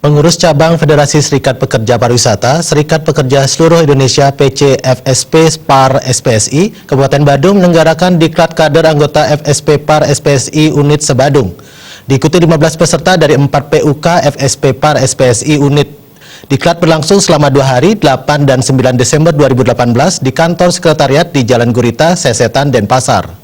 Pengurus Cabang Federasi Serikat Pekerja Pariwisata, Serikat Pekerja Seluruh Indonesia PC FSP PAR SPSI, Kabupaten Badung menyelenggarakan diklat kader anggota FSP PAR SPSI Unit Sebadung. Diikuti 15 peserta dari 4 PUK FSP PAR SPSI Unit. Diklat berlangsung selama 2 hari, 8 dan 9 Desember 2018 di kantor sekretariat di Jalan Gurita, Sesetan, Denpasar.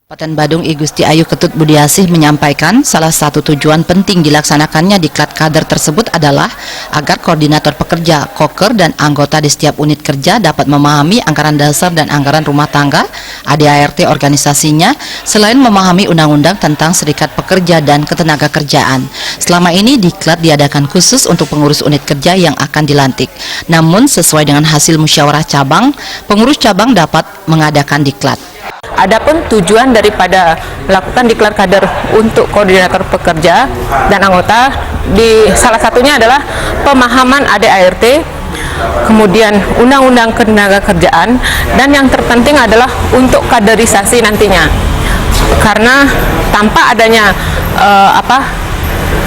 Kabupaten Badung I Gusti Ayu Ketut Budiasih menyampaikan salah satu tujuan penting dilaksanakannya diklat kader tersebut adalah agar koordinator pekerja, koker, dan anggota di setiap unit kerja dapat memahami anggaran dasar dan anggaran rumah tangga, ADART organisasinya, selain memahami undang-undang tentang serikat pekerja dan ketenaga kerjaan. Selama ini diklat diadakan khusus untuk pengurus unit kerja yang akan dilantik. Namun sesuai dengan hasil musyawarah cabang, pengurus cabang dapat mengadakan diklat. Adapun tujuan daripada melakukan diklat kader untuk koordinator pekerja dan anggota salah satunya adalah pemahaman ADART, kemudian undang-undang ketenaga kerjaan, dan yang terpenting adalah untuk kaderisasi nantinya. Karena tanpa adanya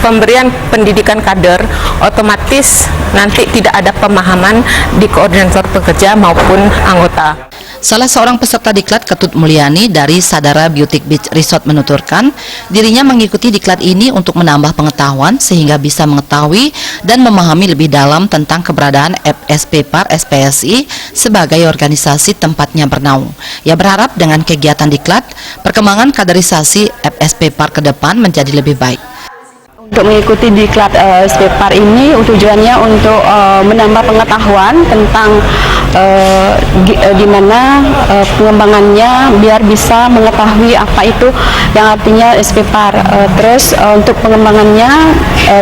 pemberian pendidikan kader, otomatis nanti tidak ada pemahaman di koordinator pekerja maupun anggota. Salah seorang peserta diklat, Ketut Mulyani dari Sadara Beauty Beach Resort, menuturkan dirinya mengikuti diklat ini untuk menambah pengetahuan sehingga bisa mengetahui dan memahami lebih dalam tentang keberadaan FSP PAR SPSI sebagai organisasi tempatnya bernaung. Ia berharap dengan kegiatan diklat, perkembangan kaderisasi FSP PAR ke depan menjadi lebih baik. Untuk mengikuti diklat FSP PAR ini tujuannya untuk menambah pengetahuan tentang gimana pengembangannya biar bisa mengetahui apa itu yang artinya FSP PAR. Terus untuk pengembangannya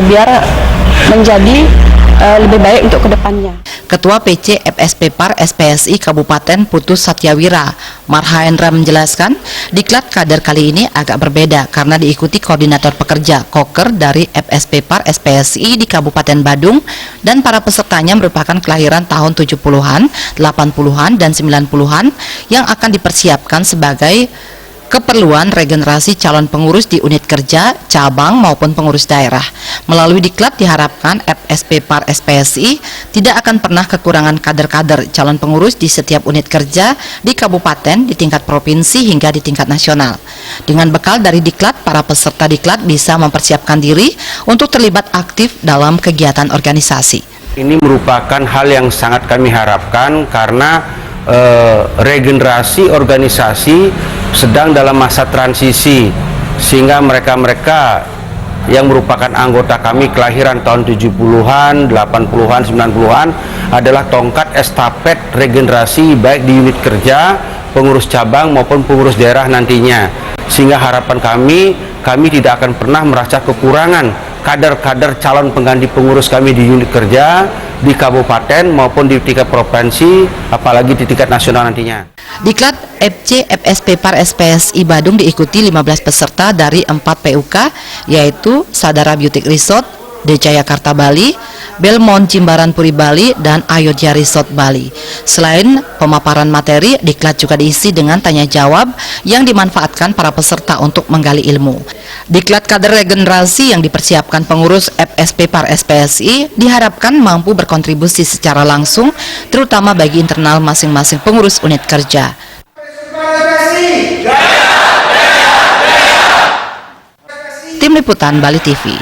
biar menjadi lebih baik untuk kedepannya. Ketua PC FSP PAR SPSI Kabupaten Putus Satyawira, Marhaendra, menjelaskan diklat kader kali ini agak berbeda karena diikuti koordinator pekerja, koker dari FSP PAR SPSI di Kabupaten Badung, dan para pesertanya merupakan kelahiran tahun 70-an, 80-an, dan 90-an yang akan dipersiapkan sebagai keperluan regenerasi calon pengurus di unit kerja, cabang maupun pengurus daerah. Melalui diklat diharapkan FSP PAR SPSI tidak akan pernah kekurangan kader-kader calon pengurus di setiap unit kerja di kabupaten, di tingkat provinsi hingga di tingkat nasional. Dengan bekal dari diklat, para peserta diklat bisa mempersiapkan diri untuk terlibat aktif dalam kegiatan organisasi. Ini merupakan hal yang sangat kami harapkan karena regenerasi organisasi sedang dalam masa transisi, sehingga mereka-mereka yang merupakan anggota kami kelahiran tahun 70-an, 80-an, 90-an adalah tongkat estafet regenerasi baik di unit kerja, pengurus cabang maupun pengurus daerah nantinya. Sehingga harapan kami tidak akan pernah merasa kekurangan kader-kader calon pengganti pengurus kami di unit kerja, di kabupaten maupun di tingkat provinsi, apalagi di tingkat nasional nantinya. Diklat FC FSP PAR SPSI Badung diikuti 15 peserta dari 4 PUK, yaitu Sadara Beauty Resort, The Jayakarta Bali, Belmont Jimbaran Puri Bali, dan Ayodhya Resort Bali. Selain pemaparan materi, diklat juga diisi dengan tanya jawab yang dimanfaatkan para peserta untuk menggali ilmu. Diklat kader regenerasi yang dipersiapkan pengurus FSP PAR SPSI diharapkan mampu berkontribusi secara langsung, terutama bagi internal masing-masing pengurus unit kerja. Tim Liputan Bali TV.